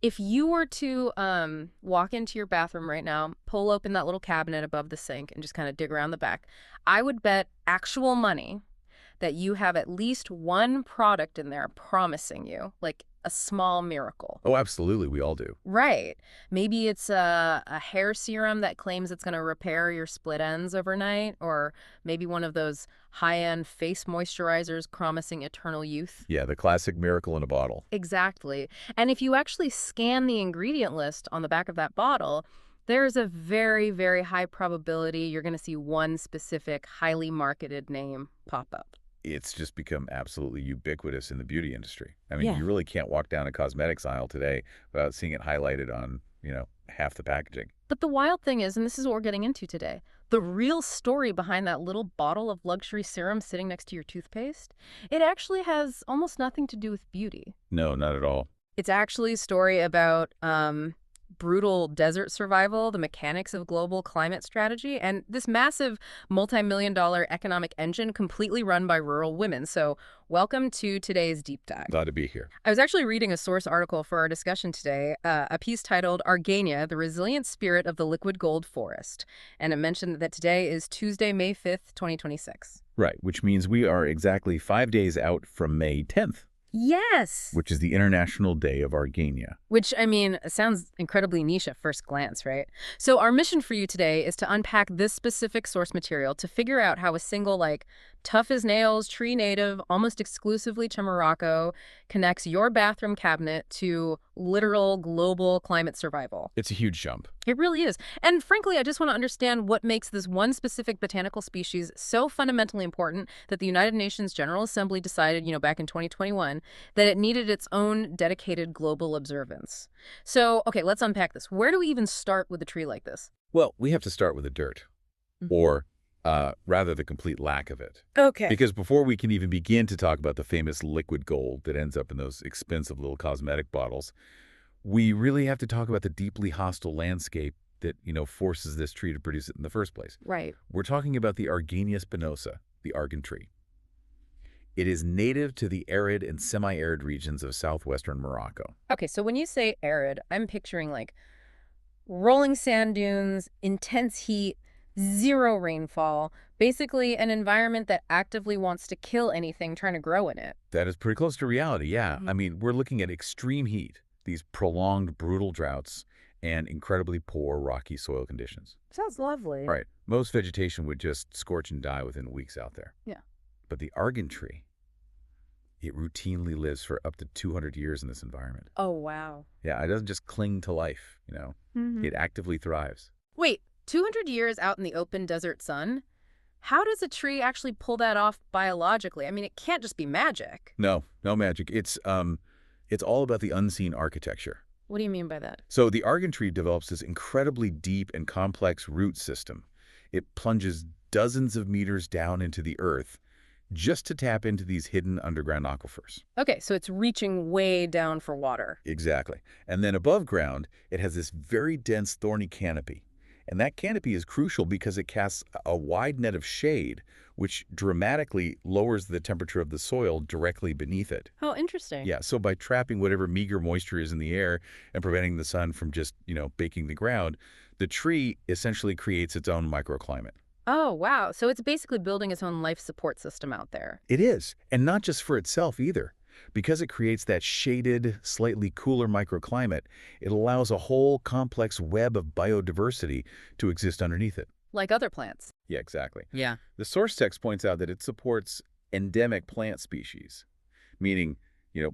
If you were to walk into your bathroom right now, pull open that little cabinet above the sink and just kind of dig around the back, I would bet actual money that you have at least one product in there promising you, like a small miracle. Oh, absolutely. We all do. Right. Maybe it's a hair serum that claims it's going to repair your split ends overnight, or maybe one of those high-end face moisturizers promising eternal youth. Yeah, the classic miracle in a bottle. Exactly. And if you actually scan the ingredient list on the back of that bottle, there's a very, very high probability you're going to see one specific highly marketed name pop up. It's just become absolutely ubiquitous in the beauty industry. I mean, Yeah. you really can't walk down a cosmetics aisle today without seeing it highlighted on, half the packaging. But the wild thing is, and this is what we're getting into today, the real story behind that little bottle of luxury serum sitting next to your toothpaste, it actually has almost nothing to do with beauty. No, not at all. It's actually a story about brutal desert survival, the mechanics of global climate strategy, and this massive multi-million-dollar economic engine completely run by rural women. So welcome to today's deep dive. Glad to be here. I was actually reading a source article for our discussion today, a piece titled Argania, the Resilient Spirit of the Liquid Gold Forest. And it mentioned that today is Tuesday, May 5th, 2026. Right, which means we are exactly 5 days out from May 10th, Yes! which is the International Day of Argania. Which, I mean, sounds incredibly niche at first glance, right? So our mission for you today is to unpack this specific source material to figure out how a single, tough as nails, tree native, almost exclusively to Morocco, connects your bathroom cabinet to literal global climate survival. It's a huge jump. It really is. And frankly, I just want to understand what makes this one specific botanical species so fundamentally important that the United Nations General Assembly decided, back in 2021, that it needed its own dedicated global observance. So, okay, let's unpack this. Where do we even start with a tree like this? Well, we have to start with the dirt, or rather the complete lack of it. Okay. Because before we can even begin to talk about the famous liquid gold that ends up in those expensive little cosmetic bottles, we really have to talk about the deeply hostile landscape that, forces this tree to produce it in the first place. Right. We're talking about the Argania spinosa, the Argan tree. It is native to the arid and semi-arid regions of southwestern Morocco. Okay, so when you say arid, I'm picturing rolling sand dunes, intense heat, zero rainfall, basically an environment that actively wants to kill anything trying to grow in it. That is pretty close to reality, yeah. I mean, we're looking at extreme heat, these prolonged, brutal droughts, and incredibly poor rocky soil conditions. Sounds lovely. Right. Most vegetation would just scorch and die within weeks out there. Yeah. But the Argan tree, it routinely lives for up to 200 years in this environment. Oh, wow. Yeah, it doesn't just cling to life, It actively thrives. Wait, 200 years out in the open desert sun? How does a tree actually pull that off biologically? I mean, it can't just be magic. No magic. It's all about the unseen architecture. What do you mean by that? So the Argan tree develops this incredibly deep and complex root system. It plunges dozens of meters down into the earth just to tap into these hidden underground aquifers. Okay, so it's reaching way down for water. Exactly. And then above ground, it has this very dense thorny canopy. And that canopy is crucial because it casts a wide net of shade, which dramatically lowers the temperature of the soil directly beneath it. Oh, interesting. Yeah, so by trapping whatever meager moisture is in the air and preventing the sun from just, baking the ground, the tree essentially creates its own microclimate. Oh, wow. So it's basically building its own life support system out there. It is, and not just for itself either. Because it creates that shaded, slightly cooler microclimate, it allows a whole complex web of biodiversity to exist underneath it. Like other plants. Yeah, exactly. Yeah. The source text points out that it supports endemic plant species, meaning,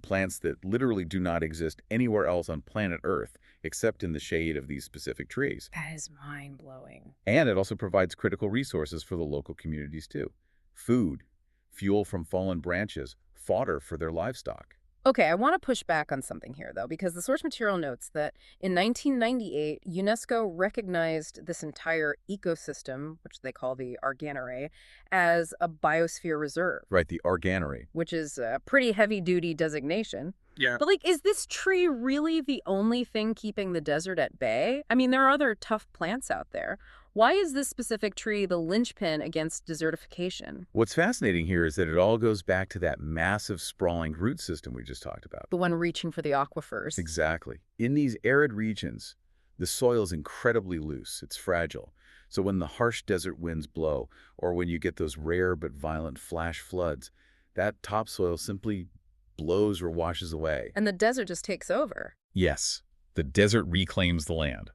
plants that literally do not exist anywhere else on planet Earth except in the shade of these specific trees. That is mind-blowing. And it also provides critical resources for the local communities too. Food, fuel from fallen branches, fodder for their livestock. Okay, I want to push back on something here, though, because the source material notes that in 1998, UNESCO recognized this entire ecosystem, which they call the Arganare, as a biosphere reserve. Right, the Arganary. Which is a pretty heavy-duty designation. Yeah. But, is this tree really the only thing keeping the desert at bay? I mean, there are other tough plants out there. Why is this specific tree the linchpin against desertification? What's fascinating here is that it all goes back to that massive sprawling root system we just talked about. The one reaching for the aquifers. Exactly. In these arid regions, the soil is incredibly loose. It's fragile. So when the harsh desert winds blow, or when you get those rare but violent flash floods, that topsoil simply blows or washes away. And the desert just takes over. Yes, the desert reclaims the land.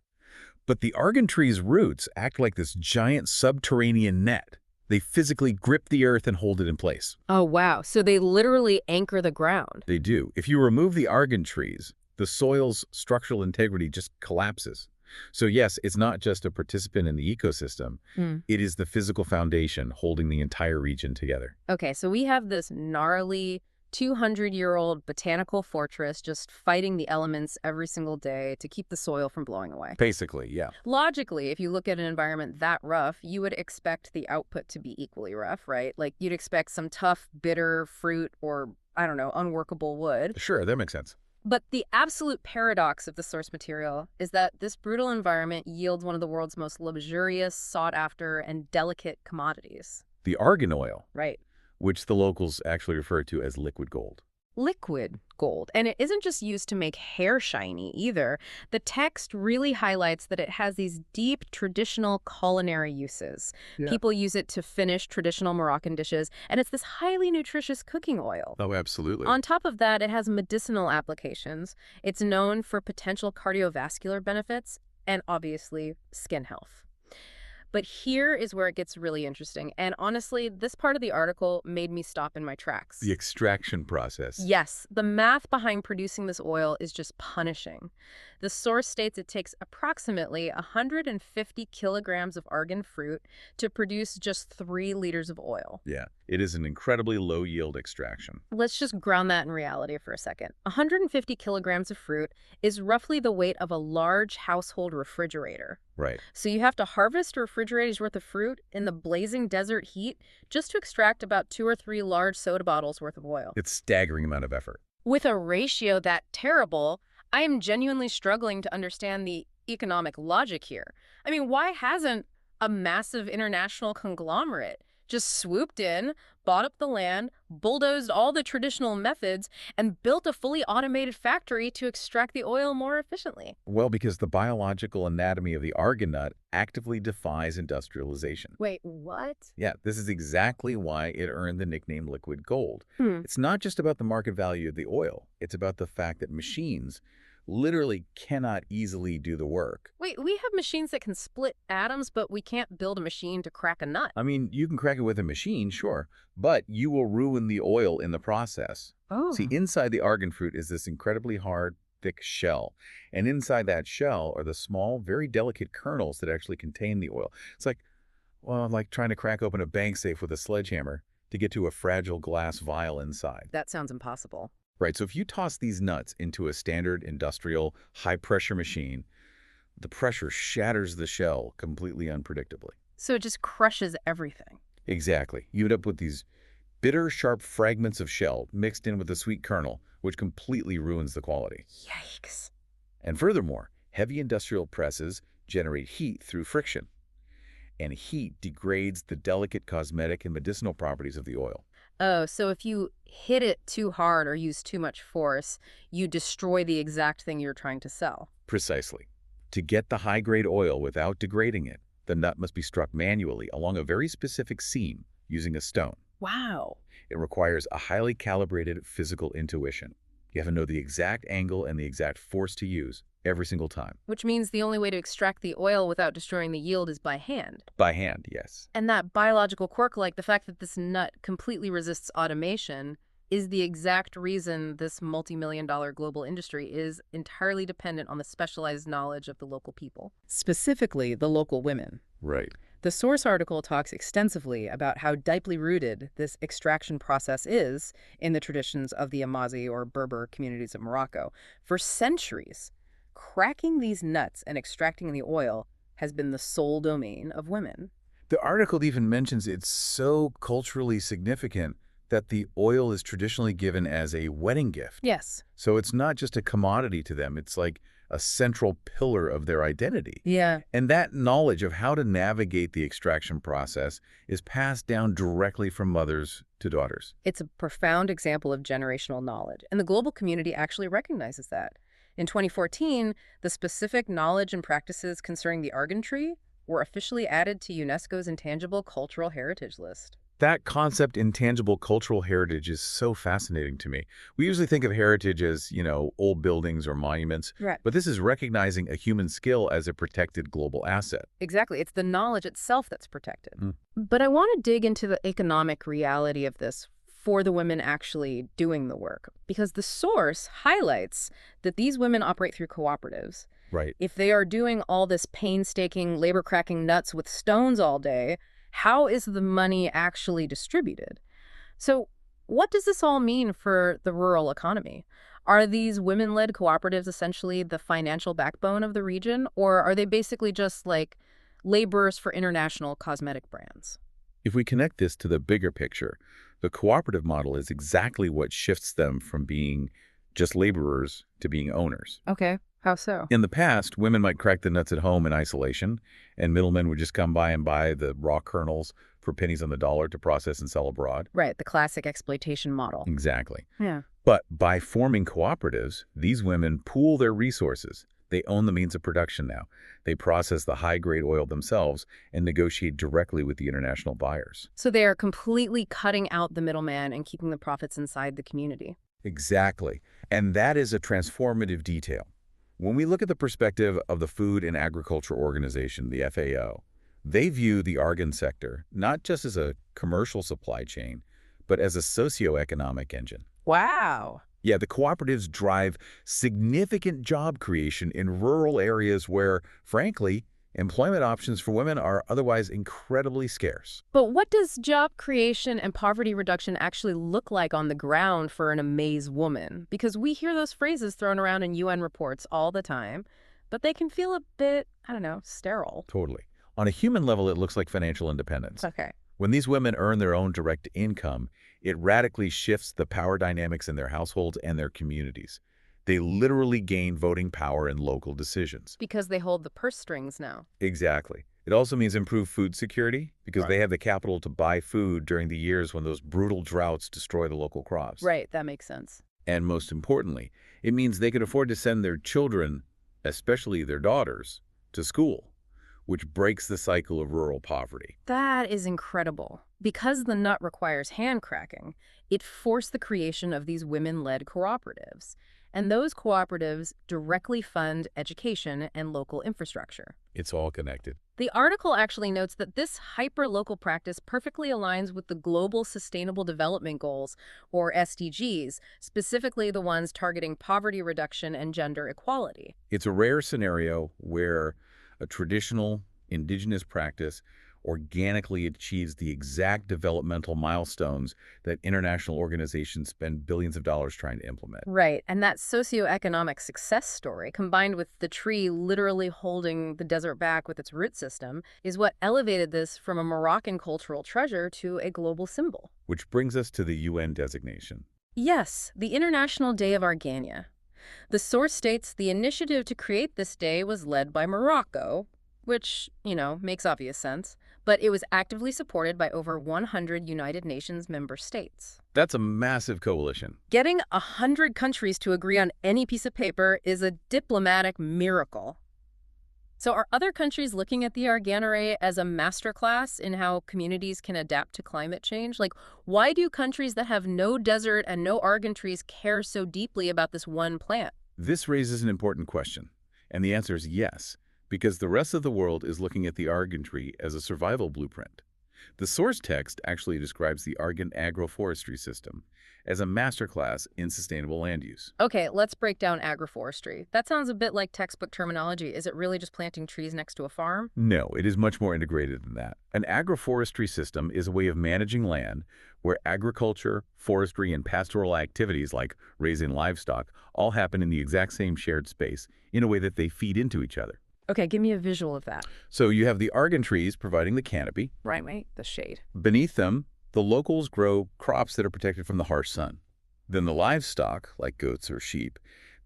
But the Argan tree's roots act like this giant subterranean net. They physically grip the earth and hold it in place. Oh, wow. So they literally anchor the ground. They do. If you remove the Argan trees, the soil's structural integrity just collapses. So yes, it's not just a participant in the ecosystem. It is the physical foundation holding the entire region together. Okay, so we have this gnarly 200-year-old botanical fortress just fighting the elements every single day to keep the soil from blowing away. Basically, yeah. Logically, if you look at an environment that rough, you would expect the output to be equally rough, right? Like you'd expect some tough, bitter fruit or, I don't know, unworkable wood. Sure, that makes sense. But the absolute paradox of the source material is that this brutal environment yields one of the world's most luxurious, sought-after, and delicate commodities. The argan oil, Right. which the locals actually refer to as liquid gold. Liquid gold. And it isn't just used to make hair shiny either. The text really highlights that it has these deep traditional culinary uses. Yeah. People use it to finish traditional Moroccan dishes, and it's this highly nutritious cooking oil. Oh, absolutely. On top of that, it has medicinal applications. It's known for potential cardiovascular benefits and obviously skin health. But here is where it gets really interesting. And honestly, this part of the article made me stop in my tracks. The extraction process. Yes, the math behind producing this oil is just punishing. The source states it takes approximately 150 kilograms of argan fruit to produce just 3 liters of oil. Yeah, it is an incredibly low-yield extraction. Let's just ground that in reality for a second. 150 kilograms of fruit is roughly the weight of a large household refrigerator. Right. So you have to harvest a refrigerator's worth of fruit in the blazing desert heat just to extract about 2 or 3 large soda bottles worth of oil. It's a staggering amount of effort. With a ratio that terrible, I am genuinely struggling to understand the economic logic here. I mean, why hasn't a massive international conglomerate just swooped in, bought up the land, bulldozed all the traditional methods, and built a fully automated factory to extract the oil more efficiently? Well, because the biological anatomy of the argan nut actively defies industrialization. Wait, what? Yeah, this is exactly why it earned the nickname liquid gold. Hmm. It's not just about the market value of the oil. It's about the fact that machines literally cannot easily do the work. Wait, we have machines that can split atoms, but we can't build a machine to crack a nut. I mean, you can crack it with a machine, sure, but you will ruin the oil in the process. Oh. See, inside the argan fruit is this incredibly hard, thick shell. And inside that shell are the small, very delicate kernels that actually contain the oil. It's like, well, like trying to crack open a bank safe with a sledgehammer to get to a fragile glass vial inside. That sounds impossible. Right, so if you toss these nuts into a standard industrial high-pressure machine, the pressure shatters the shell completely unpredictably. So it just crushes everything. Exactly. You end up with these bitter, sharp fragments of shell mixed in with the sweet kernel, which completely ruins the quality. Yikes. And furthermore, heavy industrial presses generate heat through friction. And heat degrades the delicate cosmetic and medicinal properties of the oil. Oh, so if you hit it too hard or use too much force, you destroy the exact thing you're trying to sell. Precisely. To get the high-grade oil without degrading it, the nut must be struck manually along a very specific seam using a stone. Wow. It requires a highly calibrated physical intuition. You have to know the exact angle and the exact force to use every single time. Which means the only way to extract the oil without destroying the yield is by hand. By hand, yes. And that biological quirk, like the fact that this nut completely resists automation, is the exact reason this multi-million-dollar global industry is entirely dependent on the specialized knowledge of the local people. Specifically, the local women. Right. The source article talks extensively about how deeply rooted this extraction process is in the traditions of the Amazi or Berber communities of Morocco. For centuries, cracking these nuts and extracting the oil has been the sole domain of women. The article even mentions it's so culturally significant that the oil is traditionally given as a wedding gift. Yes. So it's not just a commodity to them. It's like a central pillar of their identity. Yeah. And that knowledge of how to navigate the extraction process is passed down directly from mothers to daughters. It's a profound example of generational knowledge, and the global community actually recognizes that. In 2014, the specific knowledge and practices concerning the Argan tree were officially added to UNESCO's Intangible Cultural Heritage List. That concept, intangible cultural heritage, is so fascinating to me. We usually think of heritage as, old buildings or monuments, Right. but this is recognizing a human skill as a protected global asset. Exactly. It's the knowledge itself that's protected. Mm. But I want to dig into the economic reality of this for the women actually doing the work, because the source highlights that these women operate through cooperatives. Right. If they are doing all this painstaking labor cracking nuts with stones all day, how is the money actually distributed? So what does this all mean for the rural economy? Are these women-led cooperatives essentially the financial backbone of the region, or are they basically just like laborers for international cosmetic brands? If we connect this to the bigger picture, the cooperative model is exactly what shifts them from being just laborers to being owners. Okay, how so? In the past, women might crack the nuts at home in isolation, and middlemen would just come by and buy the raw kernels for pennies on the dollar to process and sell abroad. Right, the classic exploitation model. Exactly. Yeah. But by forming cooperatives, these women pool their resources. They own the means of production now. They process the high-grade oil themselves and negotiate directly with the international buyers. So they are completely cutting out the middleman and keeping the profits inside the community. Exactly. And that is a transformative detail. When we look at the perspective of the Food and Agriculture Organization, the FAO, they view the Argan sector not just as a commercial supply chain, but as a socioeconomic engine. Wow. Yeah, the cooperatives drive significant job creation in rural areas where, frankly, employment options for women are otherwise incredibly scarce. But what does job creation and poverty reduction actually look like on the ground for an amaze woman? Because we hear those phrases thrown around in UN reports all the time, but they can feel a bit, sterile. Totally. On a human level, it looks like financial independence. Okay. When these women earn their own direct income, it radically shifts the power dynamics in their households and their communities. They literally gain voting power in local decisions. Because they hold the purse strings now. Exactly. It also means improved food security because they have the capital to buy food during the years when those brutal droughts destroy the local crops. Right, that makes sense. And most importantly, it means they can afford to send their children, especially their daughters, to school, which breaks the cycle of rural poverty. That is incredible. Because the nut requires hand cracking, it forced the creation of these women-led cooperatives. And those cooperatives directly fund education and local infrastructure. It's all connected. The article actually notes that this hyper-local practice perfectly aligns with the Global Sustainable Development Goals, or SDGs, specifically the ones targeting poverty reduction and gender equality. It's a rare scenario where a traditional indigenous practice organically achieves the exact developmental milestones that international organizations spend billions of dollars trying to implement. Right, and that socioeconomic success story, combined with the tree literally holding the desert back with its root system, is what elevated this from a Moroccan cultural treasure to a global symbol. Which brings us to the UN designation. Yes, the International Day of Argania. The source states the initiative to create this day was led by Morocco, which, makes obvious sense, but it was actively supported by over 100 United Nations member states. That's a massive coalition. Getting 100 countries to agree on any piece of paper is a diplomatic miracle. So are other countries looking at the Argan as a masterclass in how communities can adapt to climate change? Like, why do countries that have no desert and no Argan trees care so deeply about this one plant? This raises an important question, and the answer is yes, because the rest of the world is looking at the Argan tree as a survival blueprint. The source text actually describes the Argan agroforestry system as a masterclass in sustainable land use. Okay, let's break down agroforestry. That sounds a bit like textbook terminology. Is it really just planting trees next to a farm? No, it is much more integrated than that. An agroforestry system is a way of managing land where agriculture, forestry, and pastoral activities like raising livestock all happen in the exact same shared space in a way that they feed into each other. Okay, give me a visual of that. So you have the Argan trees providing the canopy. Right, the shade. Beneath them, the locals grow crops that are protected from the harsh sun. Then the livestock, like goats or sheep,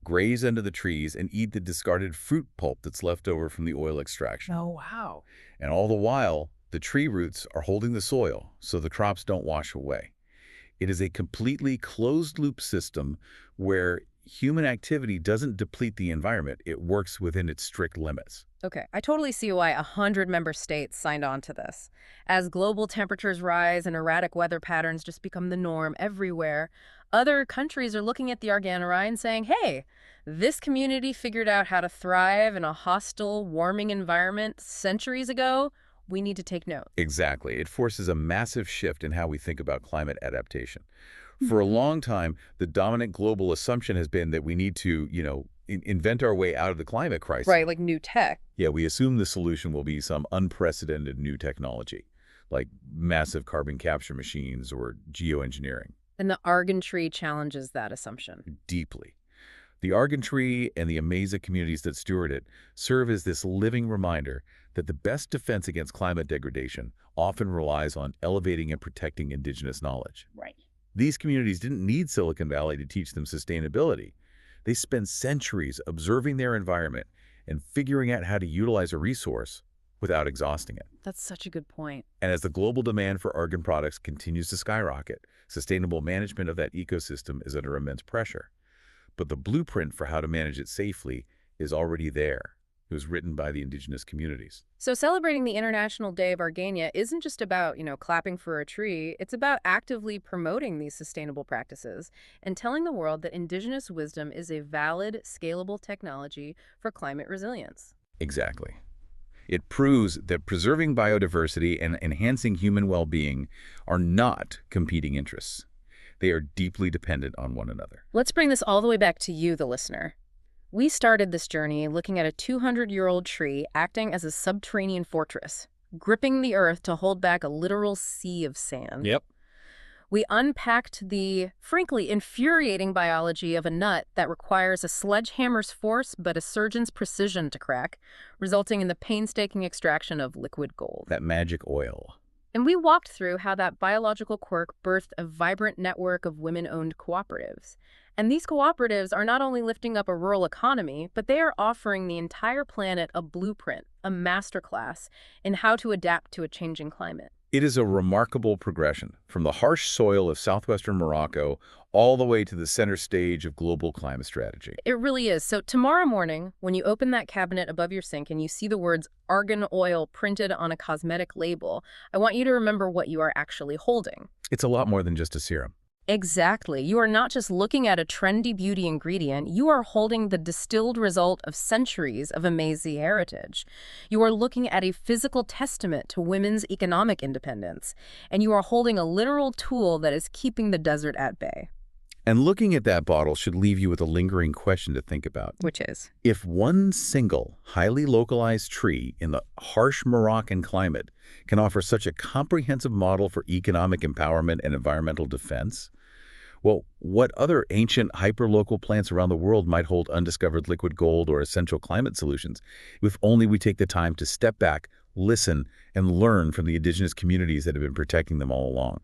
graze under the trees and eat the discarded fruit pulp that's left over from the oil extraction. Oh, wow. And all the while, the tree roots are holding the soil so the crops don't wash away. It is a completely closed-loop system where human activity doesn't deplete the environment. It works within its strict limits. Okay, I totally see why 100 member states signed on to this. As global temperatures rise and erratic weather patterns just become the norm everywhere, other countries are looking at the Arganari and saying, hey, this community figured out how to thrive in a hostile, warming environment centuries ago. We need to take note. Exactly. It forces a massive shift in how we think about climate adaptation. For a long time, the dominant global assumption has been that we need to, invent our way out of the climate crisis. Right, like new tech. Yeah, we assume the solution will be some unprecedented new technology, like massive carbon capture machines or geoengineering. And the Argan tree challenges that assumption. Deeply. The Argan tree and the Amazigh communities that steward it serve as this living reminder that the best defense against climate degradation often relies on elevating and protecting indigenous knowledge. Right. These communities didn't need Silicon Valley to teach them sustainability. They spent centuries observing their environment and figuring out how to utilize a resource without exhausting it. That's such a good point. And as the global demand for Argan products continues to skyrocket, sustainable management of that ecosystem is under immense pressure. But the blueprint for how to manage it safely is already there. It was written by the indigenous communities. So celebrating the International Day of Argania isn't just about, clapping for a tree. It's about actively promoting these sustainable practices and telling the world that indigenous wisdom is a valid, scalable technology for climate resilience. Exactly. It proves that preserving biodiversity and enhancing human well-being are not competing interests. They are deeply dependent on one another. Let's bring this all the way back to you, the listener. We started this journey looking at a 200-year-old tree acting as a subterranean fortress, gripping the earth to hold back a literal sea of sand. Yep. We unpacked the, frankly, infuriating biology of a nut that requires a sledgehammer's force but a surgeon's precision to crack, resulting in the painstaking extraction of liquid gold. That magic oil. And we walked through how that biological quirk birthed a vibrant network of women-owned cooperatives. And these cooperatives are not only lifting up a rural economy, but they are offering the entire planet a blueprint, a masterclass in how to adapt to a changing climate. It is a remarkable progression from the harsh soil of southwestern Morocco all the way to the center stage of global climate strategy. It really is. So tomorrow morning, when you open that cabinet above your sink and you see the words Argan oil printed on a cosmetic label, I want you to remember what you are actually holding. It's a lot more than just a serum. Exactly. You are not just looking at a trendy beauty ingredient, you are holding the distilled result of centuries of Amazigh heritage. You are looking at a physical testament to women's economic independence, and you are holding a literal tool that is keeping the desert at bay. And looking at that bottle should leave you with a lingering question to think about. Which is? If one single, highly localized tree in the harsh Moroccan climate can offer such a comprehensive model for economic empowerment and environmental defense, well, what other ancient hyperlocal plants around the world might hold undiscovered liquid gold or essential climate solutions if only we take the time to step back, listen, and learn from the indigenous communities that have been protecting them all along?